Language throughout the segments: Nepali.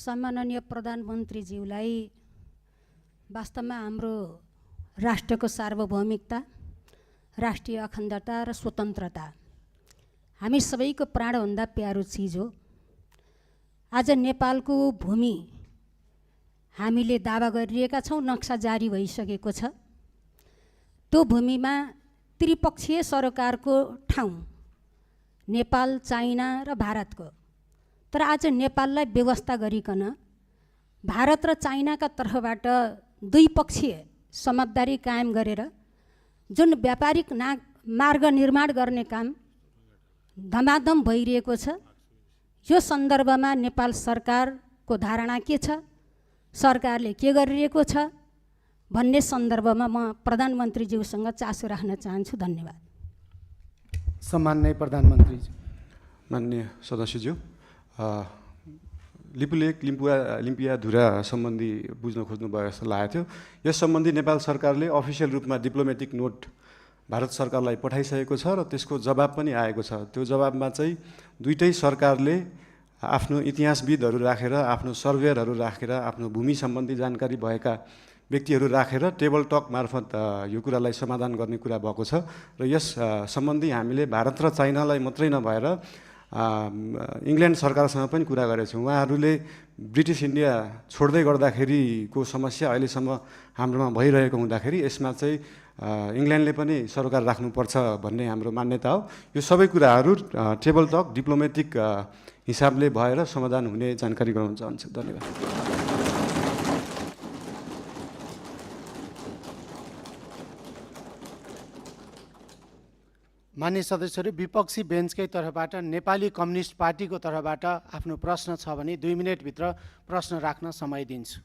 सम्माननीय प्रधानमन्त्रीज्यूलाई वास्तवमा हाम्रो राष्ट्रको सार्वभौमिकता, राष्ट्रिय अखण्डता र स्वतन्त्रता हामी सबैको प्राणभन्दा प्यारो चिज हो। आज नेपालको भूमि हामीले दावा गरिरहेका छौँ, नक्सा जारी भइसकेको छ। त्यो भूमिमा त्रिपक्षीय सरकारको ठाउँ नेपाल, चाइना र भारतको, तर आज नेपाललाई व्यवस्था गरिकन भारत र चाइनाका तर्फबाट द्विपक्षीय समझदारी कायम गरेर जुन व्यापारिक मार्ग निर्माण गर्ने काम धमाधम भइरहेको छ, यो सन्दर्भमा नेपाल सरकारको धारणा के छ, सरकारले के गरिरहेको छ भन्ने सन्दर्भमा म प्रधानमन्त्रीज्यूसँग चासो राख्न चाहन्छु। धन्यवाद। सम्माननीय प्रधानमन्त्री। माननीय सदस्यज्यू, लिपुलेक लिम्पियाधुरा सम्बन्धी बुझ्न खोज्नु भयो जस्तो लागेको थियो। यस सम्बन्धी नेपाल सरकारले अफिसियल रूपमा डिप्लोमेटिक नोट भारत सरकारलाई पठाइसकेको छ र त्यसको जवाब पनि आएको छ। त्यो जवाबमा चाहिँ दुईटै सरकारले आफ्नो इतिहासविदहरू राखेर, आफ्नो सर्वेयरहरू राखेर, आफ्नो भूमि सम्बन्धी जानकारी भएका व्यक्तिहरू राखेर टेबल टक मार्फत यो कुरालाई समाधान गर्ने कुरा भएको छ र यस सम्बन्धी हामीले भारत र चाइनालाई मात्रै नभएर इङ्ल्यान्ड सरकारसँग पनि कुरा गरेका छौँ। उहाँहरूले ब्रिटिस इन्डिया छोड्दै गर्दाखेरिको समस्या अहिलेसम्म हाम्रोमा भइरहेको हुँदाखेरि यसमा चाहिँ इङ्ल्यान्डले पनि सरकार राख्नुपर्छ भन्ने हाम्रो मान्यता हो। यो सबै कुराहरू टेबल टक डिप्लोमेटिक हिसाबले भएर समाधान हुने जानकारी गराउन चाहन्छु। धन्यवाद। मान्य सदस्यहरू, विपक्षी बेन्चकै तर्फबाट नेपाली कम्युनिस्ट पार्टीको तर्फबाट आफ्नो प्रश्न छ भने 2 मिनेटभित्र प्रश्न राख्न समय दिन्छु।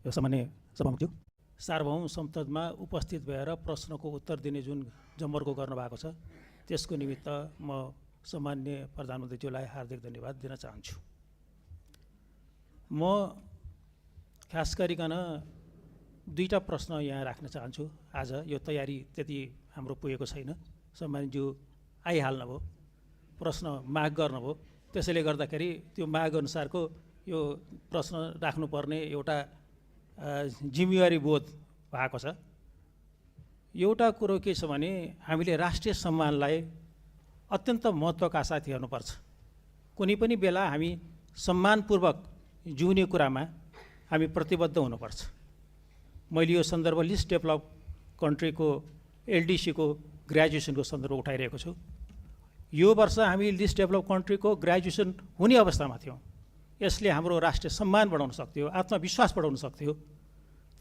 यो सामान्य सभामुख्य सार्वभौम संसदमा उपस्थित भएर प्रश्नको उत्तर दिने जुन जमर्को गर्नुभएको छ त्यसको निमित्त म सम्माननीय प्रधानमन्त्रीज्यूलाई हार्दिक धन्यवाद दिन चाहन्छु। म खास गरिकन दुईटा प्रश्न यहाँ राख्न चाहन्छु। आज यो तयारी त्यति हाम्रो पुगेको छैन। सम्मानज्यू आइहाल्नुभयो, प्रश्न माग गर्नुभयो, त्यसैले गर्दाखेरि त्यो माग अनुसारको यो प्रश्न राख्नुपर्ने एउटा जिम्मेवारी बोध भएको छ। एउटा कुरो के छ भने हामीले राष्ट्रिय सम्मानलाई अत्यन्त महत्त्वका साथ हेर्नुपर्छ। कुनै पनि बेला हामी सम्मानपूर्वक जिउने कुरामा हामी प्रतिबद्ध हुनुपर्छ। मैले यो सन्दर्भ लिस्ट डेभलप कन्ट्रीको एलडिसीको ग्रेजुएसनको सन्दर्भ उठाइरहेको छु। यो वर्ष हामी लिस्ट डेभलप कन्ट्रीको ग्रेजुएसन हुने अवस्थामा थियौँ। यसले हाम्रो राष्ट्रिय सम्मान बढाउन सक्थ्यो, आत्मविश्वास बढाउन सक्थ्यो,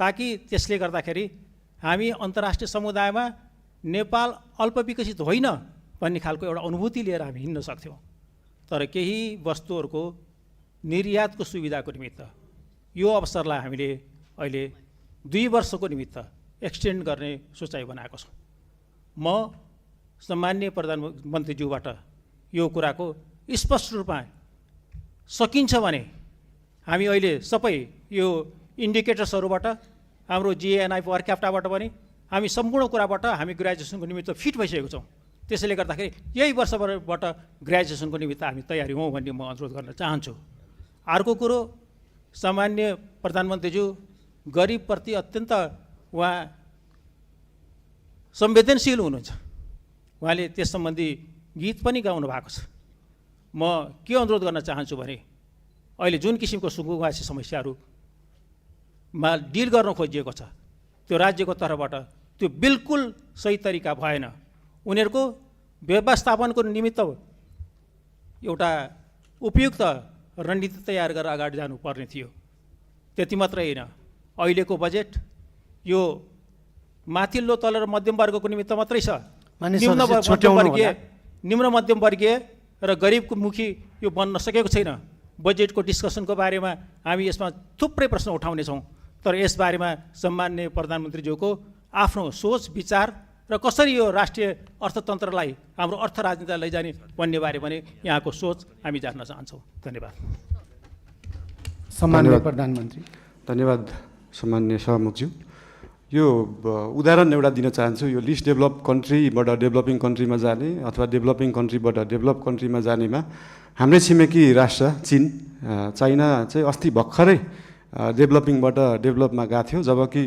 ताकि त्यसले गर्दाखेरि हामी अन्तर्राष्ट्रिय समुदायमा नेपाल अल्पविकसित होइन भन्ने खालको एउटा अनुभूति लिएर हामी हिँड्न सक्थ्यौँ। तर केही वस्तुहरूको निर्यातको सुविधाको निमित्त यो अवसरलाई हामीले अहिले 2 वर्षको निमित्त एक्सटेन्ड गर्ने सोचाइ बनाएको छौँ। म सम्माननीय प्रधानमन्त्रीज्यूबाट यो कुराको स्पष्ट रूपमा सकिन्छ भने हामी अहिले सबै यो इन्डिकेटर्सहरूबाट, हाम्रो जिएनआई पर क्याप्टाबाट पनि हामी सम्पूर्ण कुराबाट हामी ग्रेजुएसनको निमित्त फिट भइसकेको छौँ। त्यसैले गर्दाखेरि यही वर्षबाट ग्रेजुएसनको निमित्त हामी तयारी हौँ भन्ने म अनुरोध गर्न चाहन्छु। अर्को कुरो, सामान्य प्रधानमन्त्रीज्यू गरिबप्रति अत्यन्त उहाँ संवेदनशील हुनुहुन्छ। उहाँले त्यस सम्बन्धी गीत पनि गाउनु भएको छ। म के अनुरोध गर्न चाहन्छु भने अहिले जुन किसिमको सुकुम्बासी समस्याहरूमा डिल गर्न खोजिएको छ त्यो राज्यको तर्फबाट त्यो बिल्कुल सही तरिका भएन। उनीहरूको व्यवस्थापनको निमित्त एउटा उपयुक्त रणनीति तयार गरेर अगाडि जानुपर्ने थियो। त्यति मात्रै होइन, अहिलेको बजेट यो माथिल्लो तल र मध्यम वर्गको निमित्त मात्रै छ। निम्न मध्यम वर्गीय र गरिबको मुखी यो बन्न सकेको छैन। बजेटको डिस्कसनको बारेमा हामी यसमा थुप्रै प्रश्न उठाउनेछौँ, तर यसबारेमा सम्माननीय प्रधानमन्त्रीज्यूको आफ्नो सोच विचार र कसरी यो राष्ट्रिय अर्थतन्त्रलाई, हाम्रो अर्थ राजनीतिलाई लैजाने भन्ने बारे पनि यहाँको सोच हामी जान्न चाहन्छौँ। धन्यवाद। सम्माननीय प्रधानमन्त्री। धन्यवाद सम्माननीय सभामुखज्यू। यो उदाहरण एउटा दिन चाहन्छु। यो लिस्ट डेभलप कन्ट्रीबाट डेभलपिङ कन्ट्रीमा जाने अथवा डेभलपिङ कन्ट्रीबाट डेभलप कन्ट्रीमा जानेमा हाम्रै छिमेकी राष्ट्र चीन, चाइना चाहिँ अस्ति भर्खरै डेभलपिङबाट डेभलपमा गएको थियो, जबकि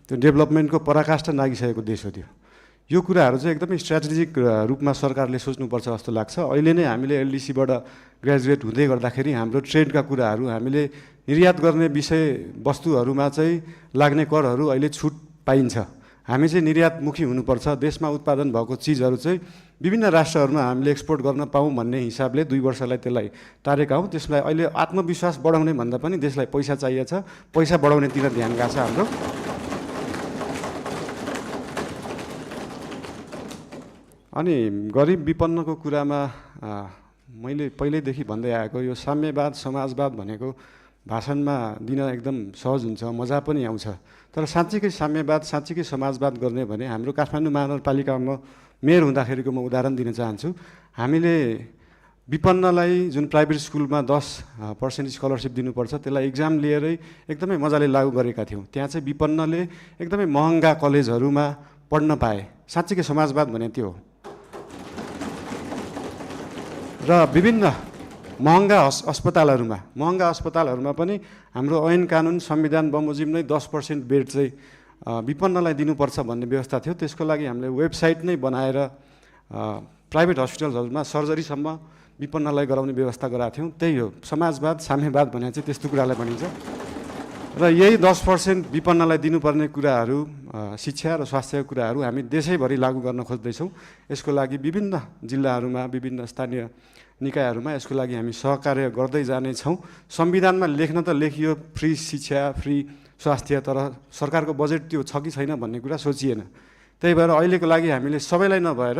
त्यो डेभलपमेन्टको पराकाष्ठा नागिसकेको देश हो त्यो। यो कुराहरू चाहिँ एकदमै स्ट्राटेजिक रूपमा सरकारले सोच्नुपर्छ जस्तो लाग्छ। अहिले नै हामीले एलडिसीबाट ग्रेजुएट हुँदै गर्दाखेरि हाम्रो ट्रेडका कुराहरू, हामीले निर्यात गर्ने विषय वस्तुहरूमा चाहिँ लाग्ने करहरू अहिले छुट पाइन्छ। हामी चाहिँ निर्यातमुखी हुनुपर्छ, देशमा उत्पादन भएको चिजहरू चाहिँ विभिन्न राष्ट्रहरूमा हामीले एक्सपोर्ट गर्न पाऊँ भन्ने हिसाबले 2 वर्षलाई त्यसलाई टारेका हौँ। त्यसलाई अहिले आत्मविश्वास बढाउने भन्दा पनि देशलाई पैसा चाहिएको छ, पैसा बढाउनेतिर ध्यान गएको छ हाम्रो। अनि गरिब विपन्नको कुरामा मैले पहिल्यैदेखि भन्दै आएको यो साम्यवाद समाजवाद भनेको भाषणमा दिन एकदम सहज हुन्छ, मजा पनि आउँछ। तर साँच्चीकै साम्यवाद साँच्चीकै समाजवाद गर्ने भने हाम्रो काठमाडौँ महानगरपालिकामा मेयर हुँदाखेरिको म उदाहरण दिन चाहन्छु। हामीले विपन्नलाई जुन प्राइभेट स्कुलमा 10% स्कलरसिप दिनुपर्छ त्यसलाई इक्जाम लिएरै एकदमै मजाले लागू गरेका थियौँ। त्यहाँ चाहिँ विपन्नले एकदमै महँगा कलेजहरूमा पढ्न पाए। साँच्चीकै समाजवाद भने त्यो हो। र विभिन्न महँगा अस्पतालहरूमा पनि हाम्रो ऐन कानुन संविधान बमोजिम नै 10% बेड चाहिँ विपन्नलाई दिनुपर्छ भन्ने व्यवस्था थियो। त्यसको लागि हामीले वेबसाइट नै बनाएर प्राइभेट हस्पिटलहरूमा सर्जरीसम्म विपन्नलाई गराउने व्यवस्था गराएको थियौँ। त्यही हो समाजवाद साम्यवाद भने चाहिँ त्यस्तो कुरालाई भनिन्छ। र यही 10% विपन्नलाई दिनुपर्ने कुराहरू, शिक्षा र स्वास्थ्यका कुराहरू हामी देशैभरि लागू गर्न खोज्दैछौँ। यसको लागि विभिन्न जिल्लाहरूमा विभिन्न स्थानीय निकायहरूमा यसको लागि हामी सहकार्य गर्दै जानेछौँ। संविधानमा लेख्न त लेखियो फ्री शिक्षा फ्री स्वास्थ्य, तर सरकारको बजेट त्यो छ कि छैन भन्ने कुरा सोचिएन। त्यही भएर अहिलेको लागि हामीले सबैलाई नभएर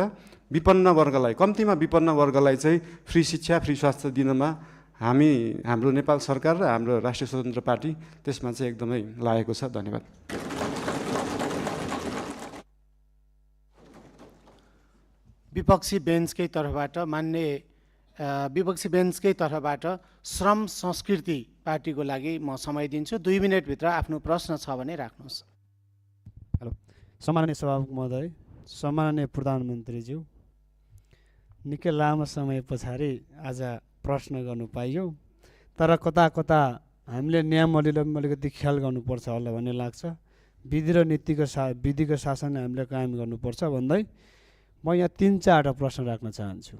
विपन्न वर्गलाई, कम्तीमा विपन्न वर्गलाई चाहिँ फ्री शिक्षा फ्री स्वास्थ्य दिनमा हाम्रो नेपाल सरकार र हाम्रो राष्ट्रिय स्वतन्त्र पार्टी त्यसमा चाहिँ एकदमै लागेको छ। धन्यवाद। विपक्षी बेन्चकै तर्फबाट श्रम संस्कृति पार्टीको लागि म समय दिन्छु। 2 मिनटभित्र आफ्नो प्रश्न छ भने राख्नुहोस्। हेलो, सम्माननीय सभामुख महोदय, सम्माननीय प्रधानमन्त्रीज्यू, निकै लामो समय पछाडि आज प्रश्न गर्नु पाइयो। तर कता कता हामीले नियमहरूले अलिकति ख्याल गर्नुपर्छ होला भन्ने लाग्छ। विधि र विधिको शासन हामीले कायम गर्नुपर्छ भन्दै म यहाँ 3-4वटा प्रश्न राख्न चाहन्छु।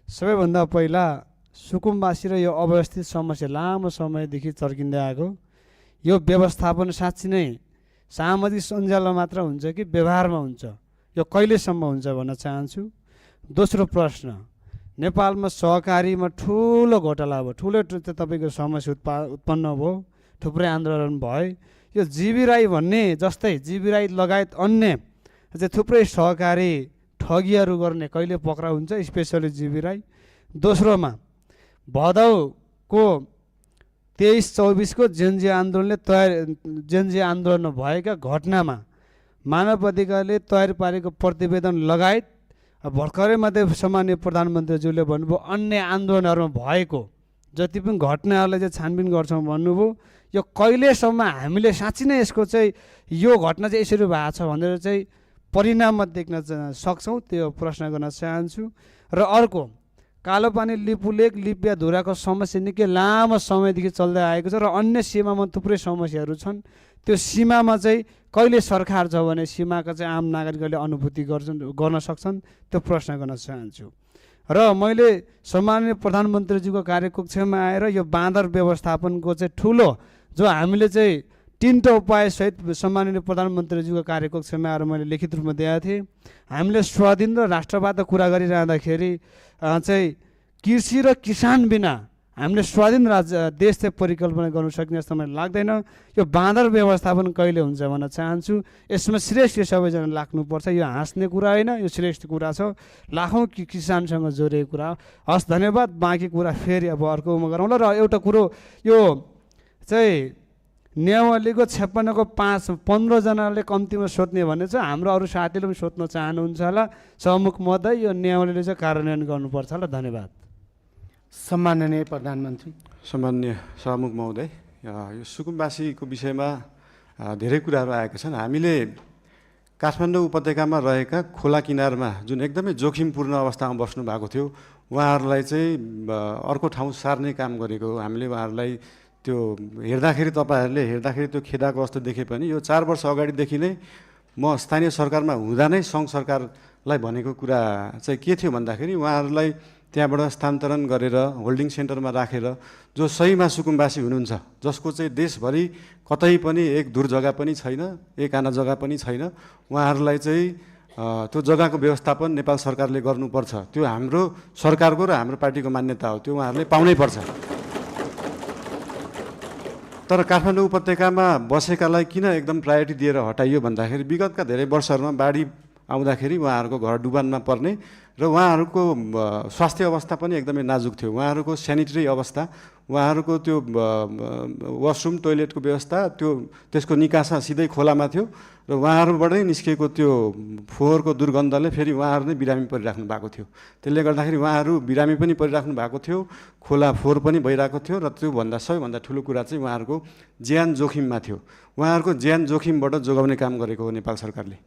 सबैभन्दा पहिला सुकुम्बासी र यो अव्यवस्थित समस्या लामो समयदेखि चर्किँदै आएको, यो व्यवस्थापन साँच्ची नै सामाजिक सञ्जालमा मात्र हुन्छ कि व्यवहारमा हुन्छ, यो कहिलेसम्म हुन्छ भन्न चाहन्छु। दोस्रो प्रश्न, नेपालमा सहकारीमा ठुलो घोटाला भयो, ठुलो तपाईँको समस्या उत्पन्न भयो, थुप्रै आन्दोलन भयो। यो जीवी राई भन्ने जस्तै जीवी राई लगायत अन्य चाहिँ थुप्रै सहकारी ठगीहरू गर्ने कहिले पक्राउ हुन्छ, स्पेसली जीवी राई। दोस्रोमा भदौको 23-24 को जेनजी आन्दोलनमा भएका घटनामा मानव अधिकारले तयार पारेको प्रतिवेदन लगायत भर्खरै मात्रै सम्माननीय प्रधानमन्त्रीज्यूले भन्नुभयो अन्य आन्दोलनहरूमा भएको जति पनि घटनाहरूलाई चाहिँ छानबिन गर्छौँ भन्नुभयो। यो कहिलेसम्म हामीले साँच्ची नै यसको चाहिँ यो घटना चाहिँ यसरी भएको छ भनेर चाहिँ परिणाममा देख्न सक्छौँ, त्यो प्रश्न गर्न चाहन्छु। र अर्को, कालोपानी लिपुलेक लिपियाधुराको समस्या निकै लामो समयदेखि चल्दै आएको छ र अन्य सीमामा थुप्रै समस्याहरू छन्। त्यो सीमामा चाहिँ कहिले सरकार छ भने सीमाका चाहिँ आम नागरिकहरूले अनुभूति गर्न सक्छन्, त्यो प्रश्न गर्न चाहन्छु। र मैले सम्माननीय प्रधानमन्त्रीज्यूको कार्यकक्षमा आएर यो बाँदर व्यवस्थापनको चाहिँ ठुलो जो हामीले चाहिँ 3टा उपायसहित सम्माननीय प्रधानमन्त्रीज्यूको कार्यकक्षमा आएर मैले लिखित रूपमा दिएका थिएँ। हामीले स्वाधीन र राष्ट्रवादको कुरा गरिरहँदाखेरि चाहिँ कृषि र किसान बिना हामीले स्वाधीन देश चाहिँ परिकल्पना गर्नु सक्ने जस्तो मलाई लाग्दैन। यो बाँदर व्यवस्थापन कहिले हुन्छ भन्न चाहन्छु। यसमा श्रेष्ठ सबैजना लाग्नुपर्छ। यो हाँस्ने कुरा होइन, यो श्रेष्ठ कुरा छ, लाखौँ किसानसँग जोडिएको कुरा हो। हस्, धन्यवाद। बाँकी कुरा फेरि अब अर्कोमा गरौँला। र एउटा कुरो, यो चाहिँ नियमावलीको 56 को 15 जनाले कम्तीमा सोध्ने भन्ने छ। हाम्रो अरू साथीले पनि सोध्न चाहनुहुन्छ होला। सभामुख महोदय, यो नियमावलीले चाहिँ कार्यान्वयन गर्नुपर्छ होला। धन्यवाद। सम्माननीय प्रधानमन्त्री। सम्माननीय सभामुख महोदय, यो सुकुम्बासीको विषयमा धेरै कुराहरू आएका छन्। हामीले काठमाडौँ उपत्यकामा रहेका खोला किनारमा जुन एकदमै जोखिमपूर्ण अवस्थामा बस्नु भएको थियो उहाँहरूलाई चाहिँ अर्को ठाउँ सार्ने काम गरेको हो। हामीले उहाँहरूलाई त्यो हेर्दाखेरि तपाईँहरूले हेर्दाखेरि त्यो खेदाको अवस्था देखे पनि यो 4 वर्ष अगाडिदेखि नै म स्थानीय सरकारमा हुँदा नै सङ्घ सरकारलाई भनेको कुरा चाहिँ के थियो भन्दाखेरि उहाँहरूलाई त्यहाँबाट स्थानान्तरण गरेर होल्डिङ सेन्टरमा राखेर जो सहीमा सुकुम्बासी हुनुहुन्छ, जसको चाहिँ देशभरि कतै पनि एक धुर जग्गा पनि छैन, एक आना जग्गा पनि छैन, उहाँहरूलाई चाहिँ त्यो जग्गाको व्यवस्थापन नेपाल सरकारले गर्नुपर्छ। त्यो हाम्रो सरकारको र हाम्रो पार्टीको मान्यता हो, त्यो उहाँहरूले पाउनै पर्छ। तर काठमाडौँ उपत्यकामा बसेकालाई किन एकदम प्रायोरिटी दिएर हटाइयो भन्दाखेरि विगतका धेरै वर्षहरूमा बाढी आउँदाखेरि उहाँहरूको घर डुबानमा पर्ने र उहाँहरूको स्वास्थ्य अवस्था पनि एकदमै नाजुक थियो। उहाँहरूको सेनिटरी अवस्था, उहाँहरूको त्यो वासरुम टोइलेटको व्यवस्था त्यसको निकासा सिधै खोलामा थियो र उहाँहरूबाटै निस्किएको त्यो फोहोरको दुर्गन्धले फेरि उहाँहरू नै बिरामी परिराख्नु भएको थियो। त्यसले गर्दाखेरि उहाँहरू बिरामी पनि परिराख्नु भएको थियो, खोला फोहोर पनि भइरहेको थियो र त्योभन्दा सबैभन्दा ठुलो कुरा चाहिँ उहाँहरूको ज्यान जोखिममा थियो। उहाँहरूको ज्यान जोखिमबाट जोगाउने काम गरेको हो नेपाल सरकारले।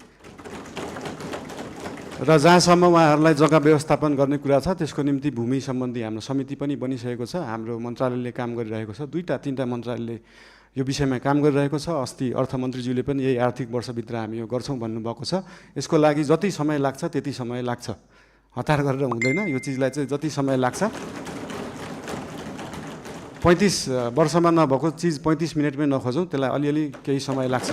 र जहाँसम्म उहाँहरूलाई जग्गा व्यवस्थापन गर्ने कुरा छ त्यसको निम्ति भूमि सम्बन्धी हाम्रो समिति पनि बनिसकेको छ। हाम्रो मन्त्रालयले काम गरिरहेको छ, 2-3 मन्त्रालयले यो विषयमा काम गरिरहेको छ। अस्ति अर्थमन्त्रीज्यूले पनि यही आर्थिक वर्षभित्र हामी यो गर्छौँ भन्नुभएको छ। यसको लागि जति समय लाग्छ त्यति समय लाग्छ, हतार गरेर हुँदैन। यो चिजलाई चाहिँ जति समय लाग्छ, 35 वर्षमा नभएको चिज 35 मिनटमै नखोजौँ, त्यसलाई अलिअलि केही समय लाग्छ।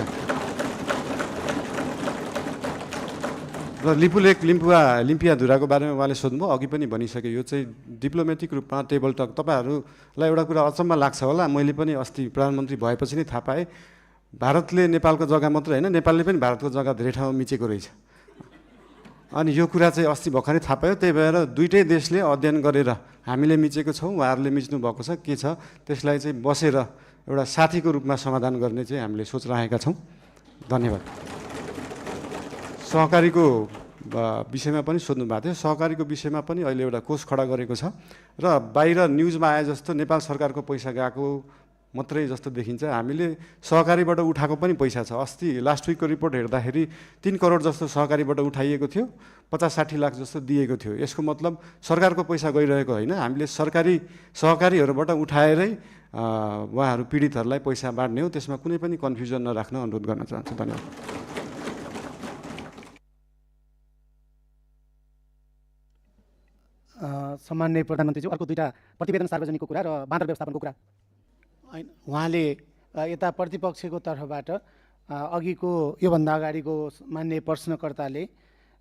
र लिम्पियाधुराको बारेमा उहाँले सोध्नुभयो, अघि पनि भनिसकेँ। यो चाहिँ डिप्लोमेटिक रूपमा टेबल टक। तपाईँहरूलाई एउटा कुरा अचम्म लाग्छ होला, मैले पनि अस्ति प्रधानमन्त्री भएपछि नै थाहा पाएँ, भारतले नेपालको जग्गा मात्रै होइन, नेपालले पनि भारतको जग्गा धेरै ठाउँमा मिचेको रहेछ। अनि यो कुरा चाहिँ अस्ति भर्खरै थाहा पायो। त्यही भएर दुईटै देशले अध्ययन गरेर हामीले मिचेको छौँ, उहाँहरूले मिच्नु भएको छ, के छ त्यसलाई चाहिँ बसेर एउटा साथीको रूपमा समाधान गर्ने चाहिँ हामीले सोच राखेका छौँ। धन्यवाद। सहकारीको विषयमा पनि सोध्नु भएको थियो। सहकारीको विषयमा पनि अहिले एउटा कोष खडा गरेको छ र बाहिर न्युजमा आए जस्तो नेपाल सरकारको पैसा गएको मात्रै जस्तो देखिन्छ। हामीले सहकारीबाट उठाएको पनि पैसा छ। अस्ति लास्ट विकको रिपोर्ट हेर्दाखेरि 3 करोड जस्तो सहकारीबाट उठाइएको थियो, 50-60 लाख जस्तो दिएको थियो। यसको मतलब सरकारको पैसा गइरहेको होइन, हामीले सहकारीहरूबाट उठाएरै उहाँहरू पीडितहरूलाई पैसा बाँड्ने हो। त्यसमा कुनै पनि कन्फ्युजन नराख्न अनुरोध गर्न चाहन्छु। धन्यवाद। सम्माननीय प्रधानमन्त्रीज्यू, अर्को 2टा प्रतिवेदन सार्वजनिकको कुरा र बाँदर व्यवस्थापनको कुरा। उहाँले यता प्रतिपक्षको तर्फबाट अघिको योभन्दा अगाडिको मान्य प्रश्नकर्ताले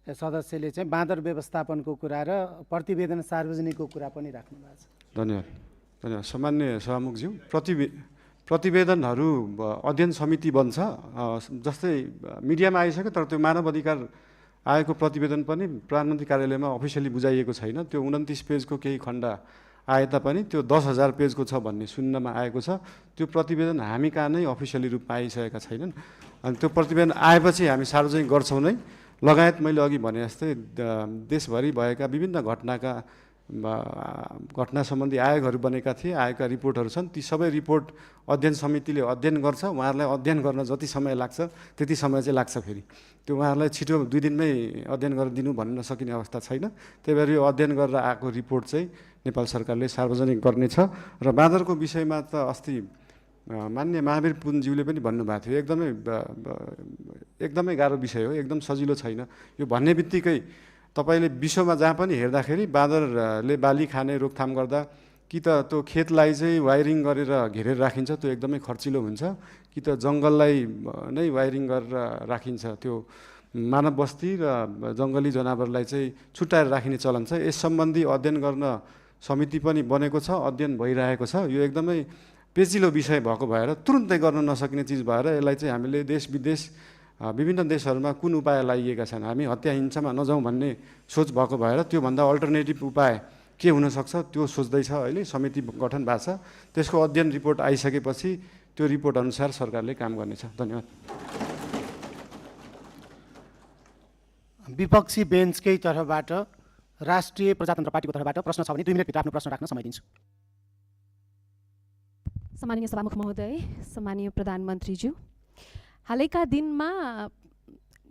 सदस्यले चाहिँ बाँदर व्यवस्थापनको कुरा र प्रतिवेदन सार्वजनिकको कुरा पनि राख्नु भएको छ। धन्यवाद। सम्माननीय सभामुखज्यू, प्रतिवेदनहरू अध्ययन समिति बन्छ। जस्तै मिडियामा आइसक्यो, तर त्यो मानव अधिकार आएको प्रतिवेदन पनि प्रधानमन्त्री कार्यालयमा अफिसियली बुझाइएको छैन। त्यो 29 पेजको केही खण्ड आए तापनि त्यो 10,000 पेजको छ भन्ने सुन्नमा आएको छ। त्यो प्रतिवेदन हामी कहाँ नै अफिसियली रूपमा आइसकेका छैनन्। अनि त्यो प्रतिवेदन आएपछि हामी सार्वजनिक गर्छौँ नै। लगायत मैले अघि भने जस्तै देशभरि भएका विभिन्न घटना सम्बन्धी आयोगहरू बनेका थिए, आएका रिपोर्टहरू छन्। ती सबै रिपोर्ट अध्ययन समितिले अध्ययन गर्छ। उहाँहरूलाई अध्ययन गर्न जति समय लाग्छ त्यति समय चाहिँ लाग्छ। फेरि त्यो उहाँहरूलाई छिटो 2 दिनमै अध्ययन गरेर दिनु भन्न नसकिने अवस्था छैन। त्यही भएर यो अध्ययन गरेर आएको रिपोर्ट चाहिँ नेपाल सरकारले सार्वजनिक गर्नेछ। र बाँदरको विषयमा त अस्ति मान्य महावीर पुनज्यूले पनि भन्नुभएको थियो, एकदमै गाह्रो विषय हो, एकदम सजिलो छैन। यो भन्ने बित्तिकै तपाईँले विश्वमा जहाँ पनि हेर्दाखेरि बाँदरले बाली खाने रोकथाम गर्दा कि त त्यो खेतलाई चाहिँ वायरिङ गरेर घेरेर राखिन्छ, त्यो एकदमै खर्चिलो हुन्छ, कि त जङ्गललाई नै वायरिङ गरेर राखिन्छ। त्यो मानव बस्ती र जङ्गली जनावरलाई चाहिँ छुट्याएर राखिने चलन छ। यस सम्बन्धी अध्ययन गर्न समिति पनि बनेको छ, अध्ययन भइरहेको छ। यो एकदमै पेचिलो विषय भएको भएर तुरुन्तै गर्न नसकिने चिज भएर यसलाई चाहिँ हामीले देश विदेश विभिन्न देशहरूमा कुन उपाय लाइएका छन्, हामी हत्या हिंसामा नजाउँ भन्ने सोच भएको भएर त्योभन्दा अल्टरनेटिभ उपाय के हुनसक्छ त्यो सोच्दैछ। अहिले समिति गठन भएको छ। त्यसको अध्ययन रिपोर्ट आइसकेपछि त्यो रिपोर्ट अनुसार सरकारले काम गर्नेछ। धन्यवाद। विपक्षी बेन्चकै तर्फबाट राष्ट्रिय प्रजातन्त्र पार्टीको तर्फबाट प्रश्न छ भने 2 मिनटभित्र आफ्नो प्रश्न राख्न समय दिन्छु। सम्माननीय सभामुख महोदय, सम्माननीय प्रधानमन्त्रीज्यू, हालैका दिनमा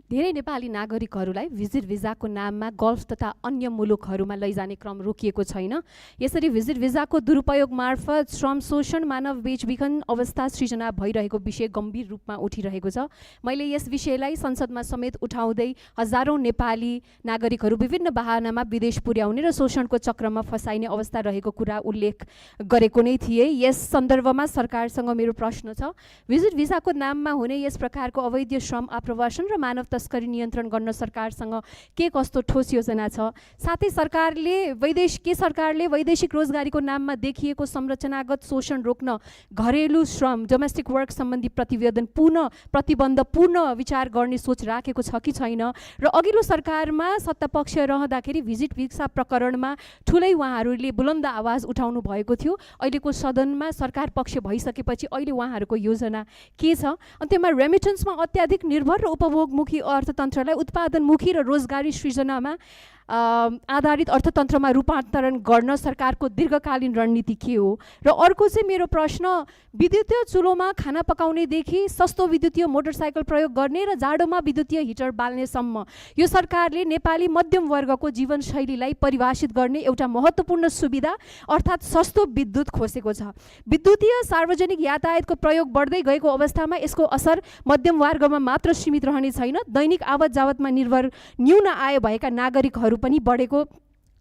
धेरै नेपाली नागरिकहरूलाई भिजिट भिजाको नाममा गल्फ तथा अन्य मुलुकहरूमा लैजाने क्रम रोकिएको छैन। यसरी भिजिट भिजाको दुरुपयोग मार्फत श्रम शोषण, मानव बेचबिखन अवस्था सृजना भइरहेको विषय गम्भीर रूपमा उठिरहेको छ। मैले यस विषयलाई संसदमा समेत उठाउँदै हजारौँ नेपाली नागरिकहरू विभिन्न बहानामा विदेश पुर्याउने र शोषणको चक्रमा फसाइने अवस्था रहेको कुरा उल्लेख गरेको नै थिएँ। यस सन्दर्भमा सरकारसँग मेरो प्रश्न छ, भिजिट भिजाको नाममा हुने यस प्रकारको अवैध श्रम आप्रवासन र मानव तस्करी नियन्त्रण गर्न सरकारसँग के कस्तो ठोस योजना छ? साथै सरकारले वैदेशिक रोजगारीको नाममा देखिएको संरचनागत शोषण रोक्न घरेलु श्रम, डोमेस्टिक वर्क सम्बन्धी प्रतिबन्ध पूर्ण विचार गर्ने सोच राखेको छ कि छैन? र अघिल्लो सरकारमा सत्तापक्ष रहँदाखेरि भिजिट भिसा प्रकरणमा ठुलै उहाँहरूले बुलन्द आवाज उठाउनु भएको थियो। अहिलेको सदनमा सरकार पक्ष भइसकेपछि अहिले उहाँहरूको योजना के छ? अनि त्यसमा रेमिटेन्समा अत्याधिक निर्भर र उपभोगमुखी अर्थतन्त्रलाई उत्पादनमुखी र रोजगारी सृजनामा आधारित अर्थतन्त्रमा रूपान्तरण गर्न सरकारको दीर्घकालीन रणनीति के हो? र अर्को चाहिँ मेरो प्रश्न, विद्युतीय चुलोमा खाना पकाउनेदेखि सस्तो विद्युतीय मोटरसाइकल प्रयोग गर्ने र जाडोमा विद्युतीय हिटर बाल्नेसम्म यो सरकारले नेपाली मध्यम वर्गको जीवनशैलीलाई परिभाषित गर्ने एउटा महत्त्वपूर्ण सुविधा अर्थात् सस्तो विद्युत खोसेको छ। विद्युतीय सार्वजनिक यातायातको प्रयोग बढ्दै गएको अवस्थामा यसको असर मध्यम वर्गमा मात्र सीमित रहने छैन, दैनिक आवत जावतमा निर्भर न्यून आय भएका नागरिकहरू पनि बढेको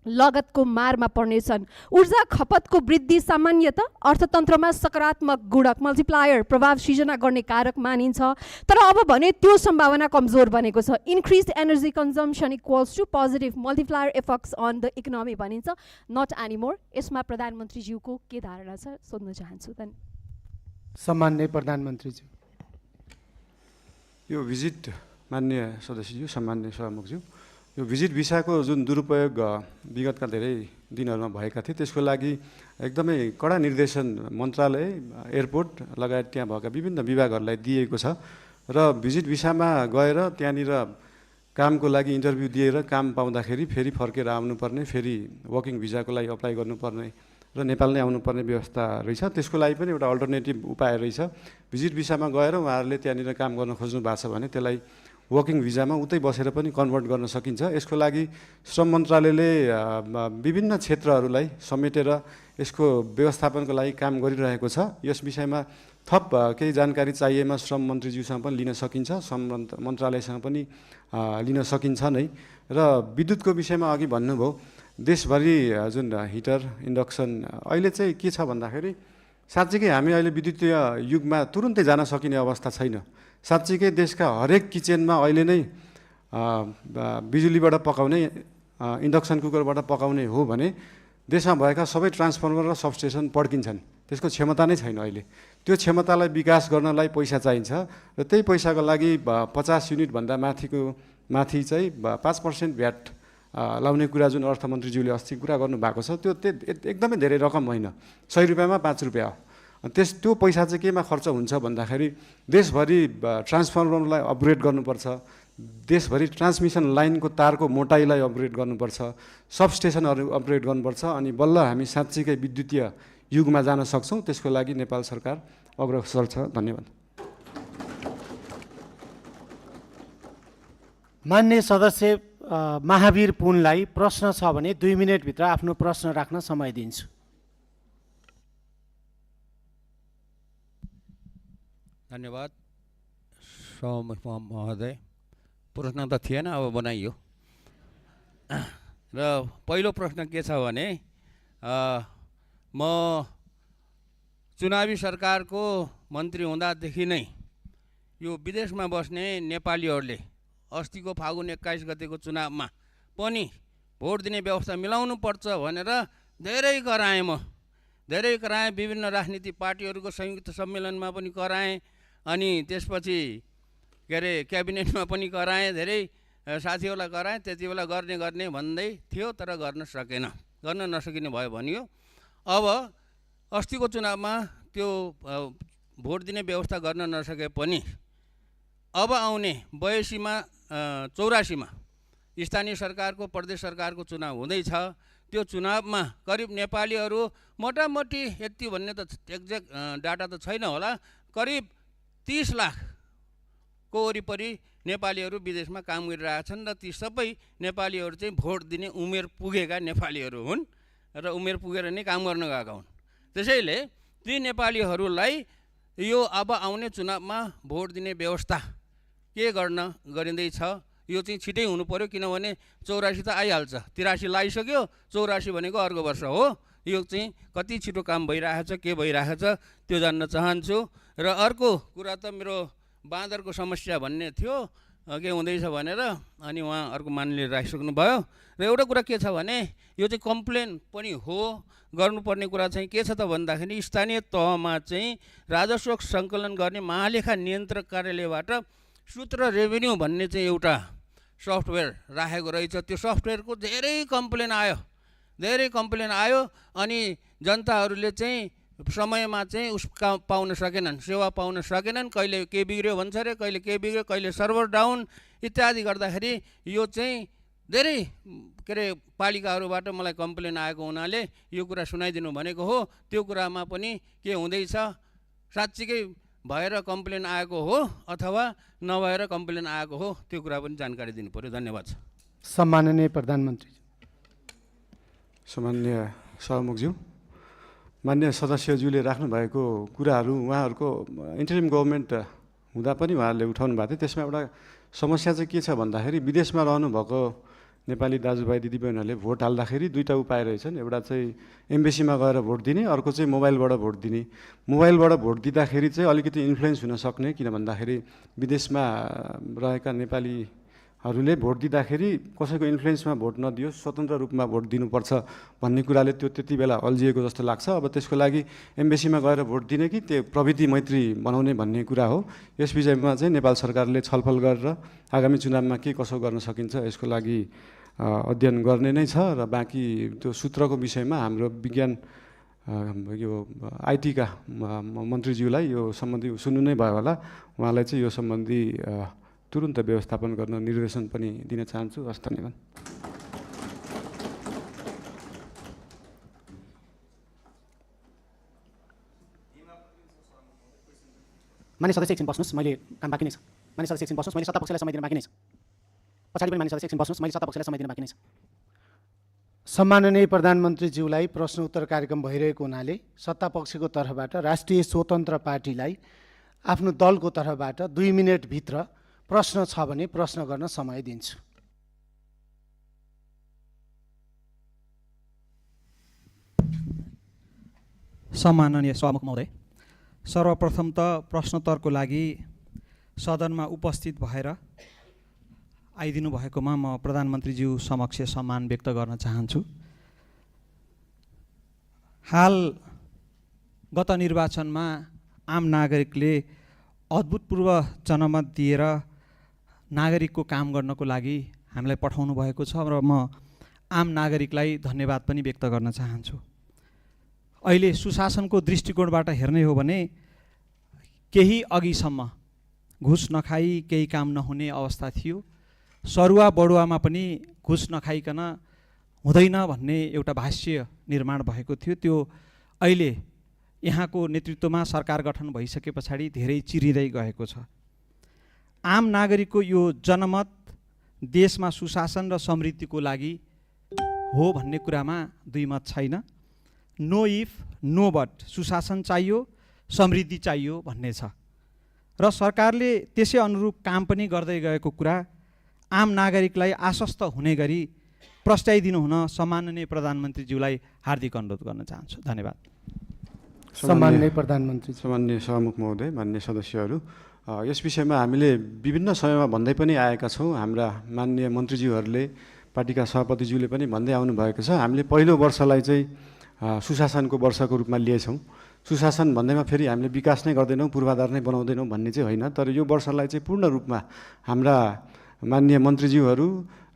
लगतको मारमा पर्नेछन्। ऊर्जा खपतको वृद्धि सामान्यत अर्थतन्त्रमा सकारात्मक गुणक मल्टिप्लायर प्रभाव सृजना गर्ने कारक मानिन्छ, तर अब भने त्यो सम्भावना कमजोर बनेको छ। Increase energy consumption equals to positive multiplier effects on the economy भनिन्छ, नट एनिमोर। यसमा प्रधानमन्त्रीज्यूको के धारणा छ सोध्न चाहन्छु। सम्माननीय प्रधानमन्त्रीज्यू। यो भिजिट, माननीय सदस्यज्यू, सम्माननीय सभामुखज्यू, यो भिजिट भिसाको जुन दुरुपयोग विगतका धेरै दिनहरूमा भएका थिए त्यसको लागि एकदमै कडा निर्देशन मन्त्रालय, एयरपोर्ट लगायत त्यहाँ भएका विभिन्न विभागहरूलाई दिएको छ र भिजिट भिसामा गएर त्यहाँनिर कामको लागि इन्टरभ्यू दिएर काम पाउँदाखेरि फेरि फर्केर आउनुपर्ने, फेरि वर्किङ भिजाको लागि अप्लाई गर्नुपर्ने र नेपाल नै आउनुपर्ने व्यवस्था रहेछ। त्यसको लागि पनि एउटा अल्टरनेटिभ उपाय रहेछ। भिजिट भिसामा गएर उहाँहरूले त्यहाँनिर काम गर्न खोज्नु भएको छ भने त्यसलाई वर्किङ भिजामा उतै बसेर पनि कन्भर्ट गर्न सकिन्छ। यसको लागि श्रम मन्त्रालयले विभिन्न क्षेत्रहरूलाई समेटेर यसको व्यवस्थापनको लागि काम गरिरहेको छ। यस विषयमा थप केही जानकारी चाहिएमा श्रम मन्त्रीज्यूसँग पनि लिन सकिन्छ, श्रम मन्त्रालयसँग पनि लिन सकिन्छ नै। र विद्युतको विषयमा अघि भन्नुभयो, देशभरि जुन हिटर, इन्डक्सन अहिले चाहिँ के छ भन्दाखेरि साँच्चीकै हामी अहिले विद्युतीय युगमा तुरुन्तै जान सकिने अवस्था छैन। साँच्चीकै देशका हरेक किचनमा अहिले नै बिजुलीबाट पकाउने, इन्डक्सन कुकरबाट पकाउने हो भने देशमा भएका सबै ट्रान्सफर्मर र सबस्टेसन पड्किन्छन्। त्यसको क्षमता नै छैन अहिले। त्यो क्षमतालाई विकास गर्नलाई पैसा चाहिन्छ र त्यही पैसाको लागि 50 युनिटभन्दा माथि चाहिँ 5% भ्याट लाउने कुरा जुन अर्थमन्त्रीज्यूले अस्ति कुरा गर्नुभएको छ त्यो एकदमै धेरै रकम होइन, 100 रुपियाँमा 5 रुपियाँ हो। त्यो पैसा चाहिँ केमा खर्च हुन्छ भन्दाखेरि देशभरि ट्रान्सफर्मरलाई अपग्रेड गर्नुपर्छ, देशभरि ट्रान्समिसन लाइनको तारको मोटाइलाई अपग्रेड गर्नुपर्छ, सबस्टेसनहरू अपग्रेड गर्नुपर्छ, अनि बल्ल हामी साँच्चीकै विद्युतीय युगमा जान सक्छौँ। त्यसको लागि नेपाल सरकार अग्रसर छ। धन्यवाद। माननीय सदस्य महावीर पुनलाई प्रश्न छ भने 2 मिनटभित्र आफ्नो प्रश्न राख्न समय दिन्छु। धन्यवाद सभामुख महोदय। प्रश्न त थिएन, अब बनाइयो। र पहिलो प्रश्न के छ भने म चुनावी सरकारको मन्त्री हुँदादेखि नै यो विदेशमा बस्ने नेपालीहरूले अस्तिको फागुन 21 गतेको चुनावमा पनि भोट दिने व्यवस्था मिलाउनु पर्छ भनेर धेरै कराएँ। विभिन्न राजनीतिक पार्टीहरूको संयुक्त सम्मेलनमा पनि कराएँ, अनि त्यसपछि क्याबिनेटमा पनि कराएँ, धेरै साथीहरूलाई कराएँ। त्यति बेला गर्ने भन्दै थियो, तर गर्न नसकिने भयो भनियो। अब अस्तिको चुनावमा त्यो भोट दिने व्यवस्था गर्न नसके पनि अब आउने 82-84 स्थानीय सरकारको, प्रदेश सरकारको चुनाव हुँदैछ। त्यो चुनावमा करिब नेपालीहरू मोटामोटी यति भन्ने त एक्ज्याक्ट डाटा त छैन होला, करिब 30 लाख वरिपरि नेपालीहरू विदेशमा काम गरिरहेछन् र ती सबै नेपालीहरू चाहिँ भोट दिने उमेर पुगेका नेपालीहरू हुन् र उमेर पुगेर नै काम गर्न गएका हुन्। त्यसैले ती नेपालीहरूलाई यो अब आउने चुनावमा भोट दिने व्यवस्था के गरिँदैछ यो चाहिँ छिटै हुनु पर्यो, किनभने 84 त आइहाल्छ, 83 लगाइसक्यो, 84 भनेको अर्को वर्ष हो। यो चाहिँ कति छिटो काम भइरहेछ, के भइरहेछ त्यो जान्न चाहन्छु। र अर्को कुरा त मेरो बाँदरको समस्या भन्ने थियो, के हुँदैछ भनेर, अनि उहाँ अर्को मान्यले राखिसक्नुभयो। र एउटा कुरा के छ भने यो चाहिँ कम्प्लेन पनि हो, गर्नुपर्ने कुरा चाहिँ के छ त भन्दाखेरि स्थानीय तहमा चाहिँ राजस्व सङ्कलन गर्ने महालेखा नियन्त्रक कार्यालयबाट सूत्र रेभेन्यू भन्ने चाहिँ एउटा सफ्टवेयर राखेको रहेछ। त्यो सफ्टवेयरको धेरै कम्प्लेन आयो अनि जनताहरूले चाहिँ समयमा चाहिँ पाउन सकेनन्, सेवा पाउन सकेनन्। कहिले के बिग्रियो भन्छ अरे, कहिले के बिग्रियो, कहिले सर्भर डाउन इत्यादि गर्दाखेरि यो चाहिँ धेरै के अरे पालिकाहरूबाट मलाई कम्प्लेन आएको हुनाले यो कुरा सुनाइदिनु भनेको हो। त्यो कुरामा पनि के हुँदैछ, साँच्चीकै भएर कम्प्लेन आएको हो अथवा नभएर कम्प्लेन आएको हो, त्यो कुरा पनि जानकारी दिनु पर्यो। धन्यवाद। सम्माननीय प्रधानमन्त्री। सामान्य सभामुखज्यू, मान्य सदस्यज्यूले राख्नुभएको कुराहरू उहाँहरूको इन्टरिम गभर्मेन्ट हुँदा पनि उहाँहरूले उठाउनु भएको थियो। त्यसमा एउटा समस्या चाहिँ के छ भन्दाखेरि विदेशमा रहनुभएको नेपाली दाजुभाइ दिदीबहिनीहरूले भोट हाल्दाखेरि दुईवटा उपाय रहेछन्। एउटा चाहिँ एम्बेसीमा गएर भोट दिने, अर्को चाहिँ मोबाइलबाट भोट दिने। मोबाइलबाट भोट दिँदाखेरि चाहिँ अलिकति इन्फ्लुएन्स हुन सक्ने, किन भन्दाखेरि विदेशमा रहेका नेपालीहरूले भोट दिँदाखेरि कसैको इन्फ्लुएन्समा भोट नदियोस्, स्वतन्त्र रूपमा भोट दिनुपर्छ भन्ने कुराले त्यो त्यति बेला अल्झिएको जस्तो लाग्छ। अब त्यसको लागि एम्बेसीमा गएर भोट दिने कि त्यो प्रविधि मैत्री बनाउने भन्ने कुरा हो। यस विषयमा चाहिँ नेपाल सरकारले छलफल गरेर आगामी चुनावमा के कसो गर्न सकिन्छ यसको लागि अध्ययन गर्ने नै छ। र बाँकी त्यो सूत्रको विषयमा हाम्रो विज्ञान यो आइटीका मन्त्रीज्यूलाई यो सम्बन्धी सुन्नु नै भयो होला, उहाँलाई चाहिँ यो सम्बन्धी तुरुन्त व्यवस्थापन गर्न निर्देशन पनि दिन चाहन्छु। हस्, धन्यवाद। मान्य सदस्य एकछिन बस्नुहोस्, मैले काम बाँकी नै छ। मान्य सदस्य एकछिन बस्नुहोस्, मैले सत्तापक्षलाई समय दिन बाँकी नै छ। पछाडि पनि मान्य सदस्य एकछिन बस्नुहोस्, मैले सत्तापक्षलाई समय दिन बाँकी नै छ। सम्माननीय प्रधानमन्त्रीज्यूलाई प्रश्न उत्तर कार्यक्रम भइरहेको हुनाले सत्तापक्षको तर्फबाट राष्ट्रिय स्वतन्त्र पार्टीलाई आफ्नो दलको तर्फबाट 2 मिनेटभित्र प्रश्न छ भने प्रश्न गर्न समय दिन्छु। सम्माननीय सभामुख महोदय, सर्वप्रथम त प्रश्नोत्तरको लागि सदनमा उपस्थित भएर आइदिनु भएकोमा म प्रधानमन्त्रीज्यू समक्ष सम्मान व्यक्त गर्न चाहन्छु। हाल गत निर्वाचनमा आम नागरिकले अभूतपूर्व जनमत दिएर नागरिकको काम गर्नको लागि हामीलाई पठाउनु भएको छ र म आम नागरिकलाई धन्यवाद पनि व्यक्त गर्न चाहन्छु। अहिले सुशासनको दृष्टिकोणबाट हेर्ने हो भने केही अघिसम्म घुस नखाई केही काम नहुने अवस्था थियो। सरुवा बडुवामा पनि घुस नखाइकन हुँदैन भन्ने एउटा भाष्य निर्माण भएको थियो। त्यो अहिले यहाँको नेतृत्वमा सरकार गठन भइसके पछाडि धेरै चिरिँदै गएको छ। आम नागरिकको यो जनमत देशमा सुशासन र समृद्धिको लागि हो भन्ने कुरामा दुई मत छैन। नो इफ नो बट, सुशासन चाहियो, समृद्धि चाहियो भन्ने छ र सरकारले त्यसै अनुरूप काम पनि गर्दै गएको कुरा आम नागरिकलाई आश्वस्त हुने गरी प्रस्ताइदिनु हुन सम्माननीय प्रधानमन्त्रीज्यूलाई हार्दिक अनुरोध गर्न चाहन्छु। धन्यवाद। सम्माननीय प्रधानमन्त्री। सम्माननीय सभामुख महोदय, मान्य सदस्यहरू, यस विषयमा हामीले विभिन्न समयमा भन्दै पनि आएका छौँ। हाम्रा माननीय मन्त्रीज्यूहरूले, पार्टीका सभापतिज्यूले पनि भन्दै आउनुभएको छ। हामीले पहिलो वर्षलाई चाहिँ सुशासनको वर्षको रूपमा लिएछौँ। सुशासन भन्दैमा फेरि हामीले विकास नै गर्दैनौँ, पूर्वाधार नै बनाउँदैनौँ भन्ने चाहिँ होइन, तर यो वर्षलाई चाहिँ पूर्ण रूपमा हाम्रा माननीय मन्त्रीज्यूहरू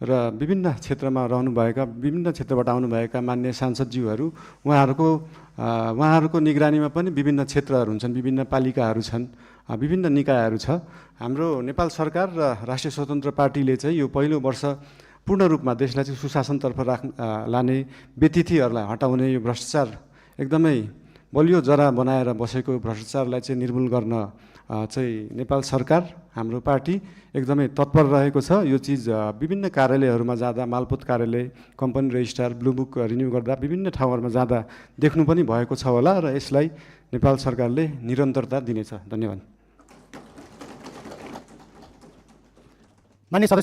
र विभिन्न क्षेत्रमा रहनुभएका, विभिन्न क्षेत्रबाट आउनुभएका माननीय सांसदज्यूहरू, उहाँहरूको निगरानीमा पनि विभिन्न क्षेत्रहरू हुन्छन्, विभिन्न पालिकाहरू छन्, विभिन्न निकायहरू छ। हाम्रो नेपाल सरकार र राष्ट्रिय स्वतन्त्र पार्टीले चाहिँ यो पहिलो वर्ष पूर्ण रूपमा देशलाई चाहिँ सुशासनतर्फ लाने, व्यतिथिहरूलाई हटाउने, यो भ्रष्टाचार एकदमै बलियो जरा बनाएर बसेको भ्रष्टाचारलाई चाहिँ निर्मूल गर्न चाहिँ नेपाल सरकार हाम्रो पार्टी एकदमै तत्पर रहेको छ। यो चिज विभिन्न कार्यालयहरूमा जाँदा, मालपोत कार्यालय, company registrar, blue book renew गर्दा विभिन्न ठाउँहरूमा जाँदा देख्नु पनि भएको छ होला र यसलाई नेपाल सरकारले निरन्तरता दिनेछ। धन्यवाद। माननीय सदस्य